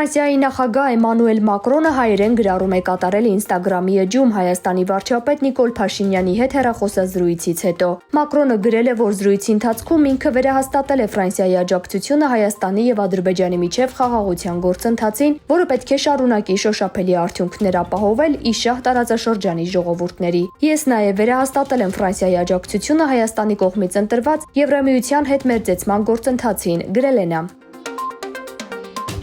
Ֆրանսիայի նախագահ Էմանուել Մակրոնը հայերեն գրառում է կատարել Ինստագրամի էջում Հայաստանի վարչապետ Նիկոլ Փաշինյանի հետ հեռախոսազրույցից հետո։ Մակրոնը գրել է, որ զրույցի ընթացքում ինքը վերահաստատել է Ֆրանսիայի աջակցությունը Հայաստանի եւ Ադրբեջանի միջև խաղաղության գործընթացին, որը պետք է շարունակի շոշափելի արդյունքներ ապահովել ի շահ տարածաշրջանի ժողովուրդների։ Ես նաեւ վերահաստատել եմ Ֆրանսիայի աջակցությունը Հայաստանի կողմից ընտրված Եվրամիության հետ մերձեցման գործընթացին, գրել է նա։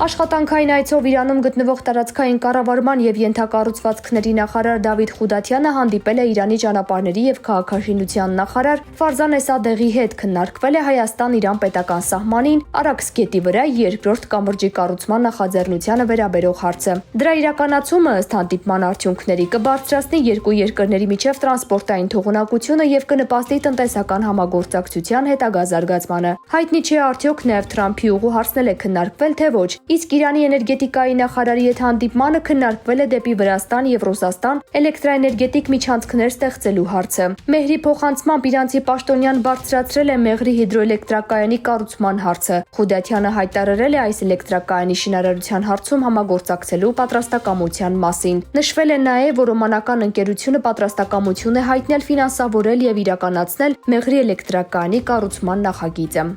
Աշխատանքային այցով Իրանում գտնվող տարածքային կառավարման եւ ենթակառուցվածքների նախարար Դավիթ Խուդատյանը հանդիպել է Իրանի ճանապարհների եւ քաղաքաշինության նախարար Ֆարզանե Սադեղի հետ, քննարկվել է Հայաստան-Իրան պետական սահմանին Արաքս գետի վրա երկրորդ կամրջի կառուցման նախաձեռնությանը վերաբերող հարցը։ Դրա իրականացումը ըստ հանդիպման արդյունքների կբարձրացնի երկու երկրների միջև տրանսպորտային թողունակությունը եւ կնպաստի տնտեսական համագործակցության հետագա զարգացմանը։ Հայտնի չէ արդյոք նաեւ Թրամփի ուղու հարցնել է քննարկվել, թե ոչ։ Իսկ Իրանի էներգետիկայի նախարարի հետ հանդիպմանը քննարկվել է դեպի Վրաստան եւ Ռուսաստան էլեկտրաէներգետիկ միջանցքներ ստեղծելու հարցը։ Մեհրի փոխանցմամբ իրանցի պաշտոնյան բարձրացրել է Մեհրի հիդրոէլեկտրակայանի կառուցման հարցը։ Խուդատյանը հայտարարել է այս էլեկտրակայանի շինարարության հարցում համագործակցելու պատրաստակամության մասին։ Նշվել է նաեւ, որ օմանական ընկերությունը պատրաստակամություն է հայտնել ֆինանսավորել եւ իրականացնել Մեհրի էլեկտրակայանի կառուցման նախագիծը։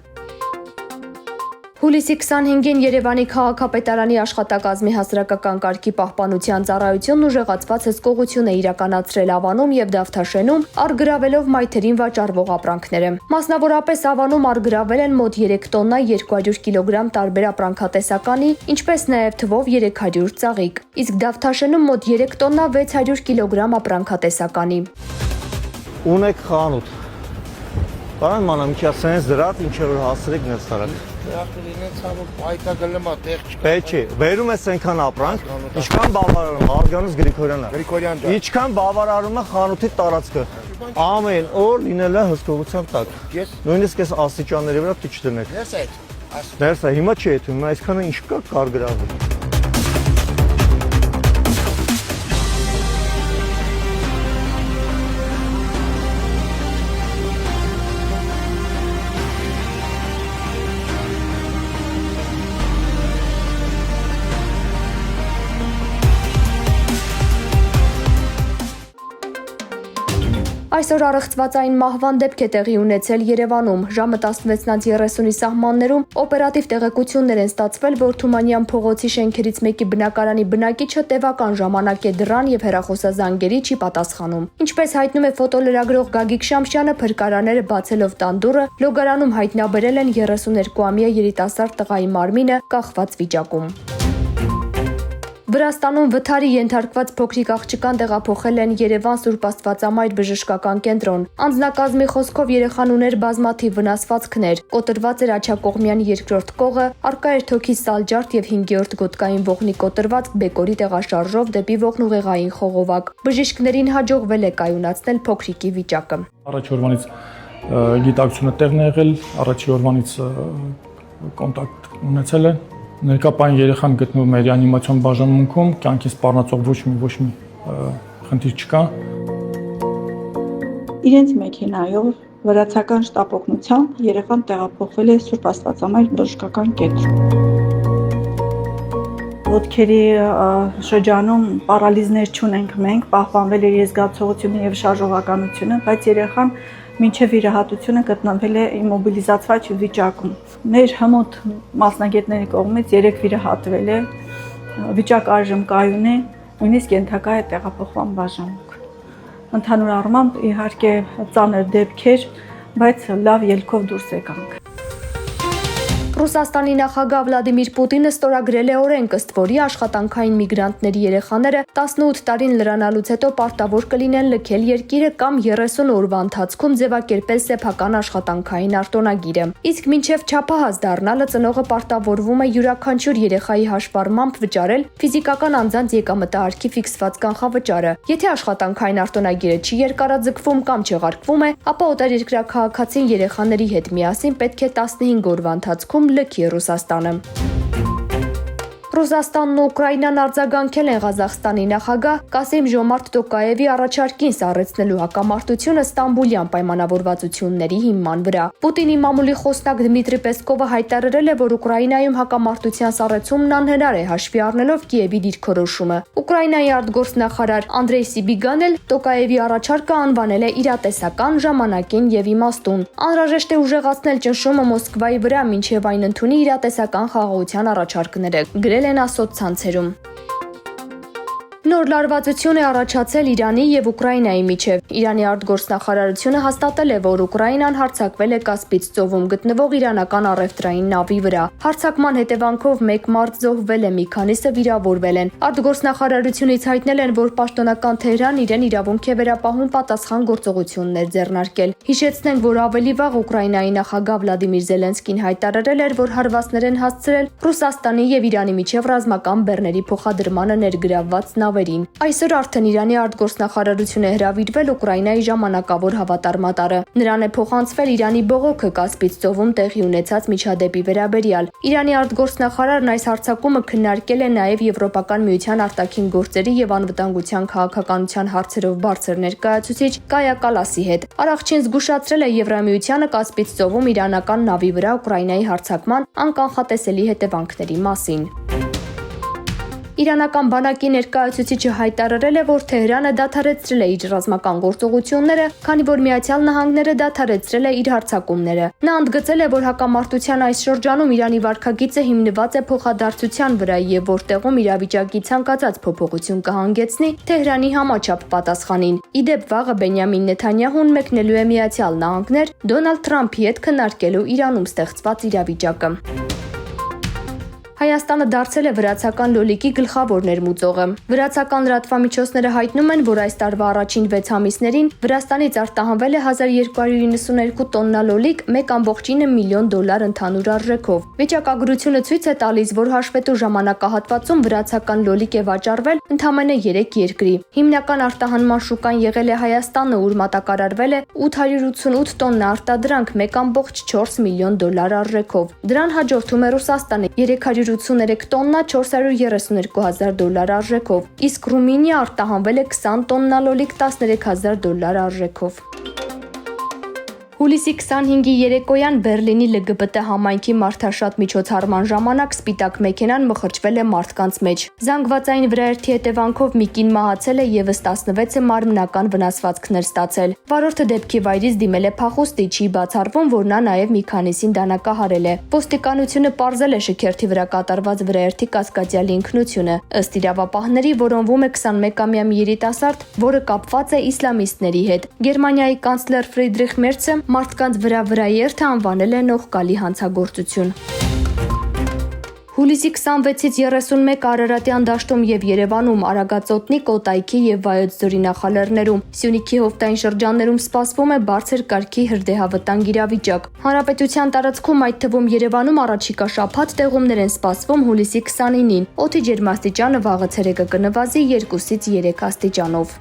Հուլիսի 25-ին Երևանի քաղաքապետարանի աշխատակազմի հասարակական կարգի պահպանության ծառայությունն ուժեղացված հսկողություն է իրականացրել Ավանում եւ Դավթաշենում, առգրավելով մայթերին վաճառվող ապրանքները։ Մասնավորապես Ավանում առգրավել են մոտ 3 տոննա 200 կիլոգրամ տարբեր ապրանքատեսականի, ինչպես նաեւ թվով 300 ծաղիկ, իսկ Դավթաշենում մոտ 3 տոննա 600 կիլոգրամ ապրանքատեսականի։ Ունեք խանութ։ Պարոն Մանամիկյան, սենց դրած ինչեր որ հասրեք ներս տարած։ Դրախտերին ցավոք պայտագլմա տեղ չկա։ Պետք է։ Բերում է սենքան ապրանք, ինչքան բավարարում Արգանուս Գրիգորյանը։ Գրիգորյան ջան։ Ինչքան բավարարում է խանութի տարածքը։ Ամեն օր լինել է հսկողության տակ։ Նույնիսկ այս աստիճանների վրա դիչ դնեք։ Ներս այդ։ Ներս է, հիմա չի եթում, այսքանը ինչ կա կար գրավում։ Այսօր առեղծվածային մահվան դեպք է տեղի ունեցել Երևանում։ Ժամը 16:30-ի սահմաններում օպերատիվ տեղեկություններ են ստացվել, որ Թումանյան փողոցի շենքերից մեկի բնակարանի բնակիչը տևական ժամանակ է դռան եւ հեռախոսազանգերի չի պատասխանում։ Ինչպես հայտնում է ֆոտոլրագրող Գագիկ Շամշյանը, փրկարաները բացելով տան դուռը, լոգարանում հայտնաբերել են 32-ամյա երիտասարդ տղայի մարմինը կախված վիճակում։ Վրաստանում վթարի ենթարկված փոքրիկ աղջկան տեղափոխել են Երևան Սուրբ Աստվածամայր բժշկական կենտրոն։ Անձնակազմի խոսքով երեխան ուներ բազմաթիվ վնասվածքներ, կոտրված էր աջակողմյան երկրորդ կողը, առկա էր թոքի սալջարդ եւ 5-րդ գոտկային ողնի կոտրված բեկորի տեղաշարժով դեպի ողնուղեղային խողովակ։ Բժիշկներին հաջողվել է կայունացնել փոքրիկի վիճակը։ Առաջ օրվանից գիտակցությունը տեղն է եղել, առաջի օրվանից կոնտակտ ունեցել է։ Ներկայապայն երեխան գտնվում է ռեանիմացիոն բաժանմունքում, կյանքի սպառնացող ոչ մի խնդիր չկա։ Իրենց մեքենայով վրացական շտապ օգնությամբ երեխան տեղափոխվել է Սուրբ Աստվածամայր բժշկական կենտրոն։ Ոտքերի շրջանում պարալիզներ չունենք մենք, պահպանվել է զգացողությունը եւ շարժողականությունը, բայց երեխան մինչև վիրահատությունը գտնվել է իմոբիլիզացված վիճակում։ Մեր հմոտ մասնագետների կողմից 3 վիրահատվել է, վիճակ այժմ կայուն է, նույնիսկ ենթակա է տեղափոխման բաժանմունք։ Ընդհանուր առմամբ իհարկե ծանր դեպքեր, բայց լավ ելքով դուրս եկանք։ Ռուսաստանի նախագահ Վլադիմիր Պուտինը ստորագրել է օրենք, ըստ որի աշխատանքային միգրանտների երեխաները 18 տարին լրանալուց հետո պարտավոր կլինեն լքել երկիրը կամ 30 օրվա ընթացքում ձևակերպել սեփական աշխատանքային արտոնագիրը։ Իսկ մինչև չափահաս դառնալը ծնողը պարտավորվում է յուրաքանչյուր երեխայի հաշվառմամբ վճարել ֆիզիկական անձանց եկամտահարկի ֆիքսված կանխավճարը։ Եթե աշխատանքային արտոնագիրը չի երկարաձգվում կամ չեղարկվում է, ապա օտարերկրյա քաղաքացին երեխաների հետ միասին պետք է 15 օրվա ընթացքում լքի Ռուսաստանը։ Ռուսաստանն ու Ուկրաինան արձագանքել են Ղազախստանի նախագահ Կասիմ-Ժոմարթ Տոկաևի առաջարկին սառեցնելու հակամարտությունը Ստամբուլյան պայմանավորվածությունների հիման վրա։ Պուտինի մամուլի խոսնակ Դմիտրի Պեսկովը հայտարարել է, որ Ուկրաինայում հակամարտության սառեցումն անհնար է, հաշվի առնելով Կիևի դիրքորոշումը։ Ուկրաինայի արտգործնախարար Անդրեյ Սիբիգան էլ Տոկաևի առաջարկը անվանել է իրատեսական, ժամանակին եւ իմաստուն։ Անհրաժեշտ է ուժեղացնել ճնշումը Մոսկվայի վրա, մինչև այն ընդունի իրատեսական խաղաղության առաջարկները, գրել են ասոցցանցերում։ Նոր լարվածություն է առաջացել Իրանի եւ Ուկրաինայի միջև։ Իրանի արտգործնախարարությունը հաստատել է, որ Ուկրաինան հարձակվել է Կասպից ծովում գտնվող իրանական առևտրային նավի վրա։ Հարձակման հետևանքով 1 մարդ զոհվել է, մի քանիսը վիրավորվել են։ Արտգործնախարարությունից հայտնել են, որ պաշտոնական Թեհրանն իրեն իրավունք է վերապահում պատասխան գործողություններ ձեռնարկել։ Հիշեցնենք, որ ավելի վաղ Ուկրաինայի նախագահ Վլադիմիր Զելենսկին հայտարարել էր, որ հարվածներ են հասցրել Ռուսաստանի եւ Իրանի միջև ռազմական բեռների փոխադրմանը ներգրավված նավերին։ Այսօր արդեն Իրանի արտգործնախարարությունը հրավիրվել Ուկրաինայի ժամանակավոր հավատարմատարը։ Նրան է փոխանցվել Իրանի բողոքը Կասպից ծովում տեղի ունեցած միջադեպի վերաբերյալ։ Իրանի արտգործնախարարն այս հարձակումը քննարկել է նաև Եվրոպական միության արտաքին գործերի եւ անվտանգության քաղաքականության հարցերով բարձր ներկայացուցիչ Կայա Կալասի հետ։ Արարչին զգուշացրել է Եվրամիությանը Կասպից ծովում իրանական նավի վրա Ուկրաինայի հարձակման անկանխատեսելի հետևանքների մասին։ Իրանական բանակի ներկայացուցիչը հայտարարել է, որ Թեհրանը դադարեցրել է իր ռազմական գործողությունները, քանի որ Միացյալ Նահանգները դադարեցրել է իր հարձակումները։ Նա ընդգծել է, որ հակամարտության այս շրջանում Իրանի վարքագիծը հիմնված է փոխադարձության վրա եւ որտեղում իրավիճակի ցանկացած փոփոխություն կհանգեցնի Թեհրանի համաչափ պատասխանին։ Իդեպ վաղը Բենյամին Նեթանյահուն մեկնելու է Միացյալ Նահանգներ Դոնալդ Թրամփի հետ քննարկելու Իրանում ստեղծված իրավիճակը։ Հայաստանը դարձել է վրացական լոլիկի գլխավոր ներմուծողը։ Վրացական լրատվամիջոցները հայտնում են, որ այս տարվա առաջին 6 ամիսներին Վրաստանից արտահանվել է 1292 տոննա լոլիկ 1.9 միլիոն դոլար ընդհանուր արժեքով։ Վիճակագրությունը ցույց է տալիս, որ հաշվետու ժամանակահատվածում վրացական լոլիկ է վաճառվել ընդամենը 3 երկրի։ Հիմնական արտահանման շուկան եղել է Հայաստանը, ուր մատակարարվել է 888 տոննա արտադրանք 1.4 միլիոն դոլար արժեքով։ Դրան հաջորդում է Ռուսաստանը 383 տոննա 432,000 դոլար արժեքով, իսկ Ռումինիա արտահանվել է 20 տոննա լոլիկ 13,000 դոլար արժեքով։ Հուլիսի 25-ի երեկոյան Բեռլինի ԼԳԲՏ համայնքի մարդաշատ միջոցառման ժամանակ սպիտակ մեքենան մխրճվել է մարդկանց մեջ։ Զանգվածային վրաերթի հետևանքով մի կին մահացել է եւս 16-ը մարմնական վնասվածքներ ստացել։ Վարորդը դեպքի վայրից դիմել է փախուստի, չի բացառվում, որ նա նաեւ մի քանիսին դանակահարել է։ Ոստիկանությունը պարզել է շքերթի վրա կատարված վրաերթի կասկածյալ ինքնությունը։ Ըստ իրավապահների որոնվում է 21-ամյա մի երիտասարդ, որը կապված է իսլամիստների հետ։ Գերմանիայի կանցլեր Ֆրիդրիխ Մերցը մարդկանց վրաերթը անվանել է նողկալի հանցագործություն։ Հուլիսի 26-ից 31 Արարատյան դաշտում եւ Երևանում, Արագածոտնի, Կոտայքի եւ Վայոց ձորի նախալեռներում, Սյունիքի հովտային շրջաններում սպասվում է բարձր կարգի հրդեհավտանգ իրավիճակ։ Հանրապետության տարածքում, այդ թվում Երևանում առաջիկա շաբաթ տեղումներ են սպասվում հուլիսի 29-ին։ Օդի ջերմաստիճանը վաղը ցերեկը կնվազի 2-ից 3 աստիճանով։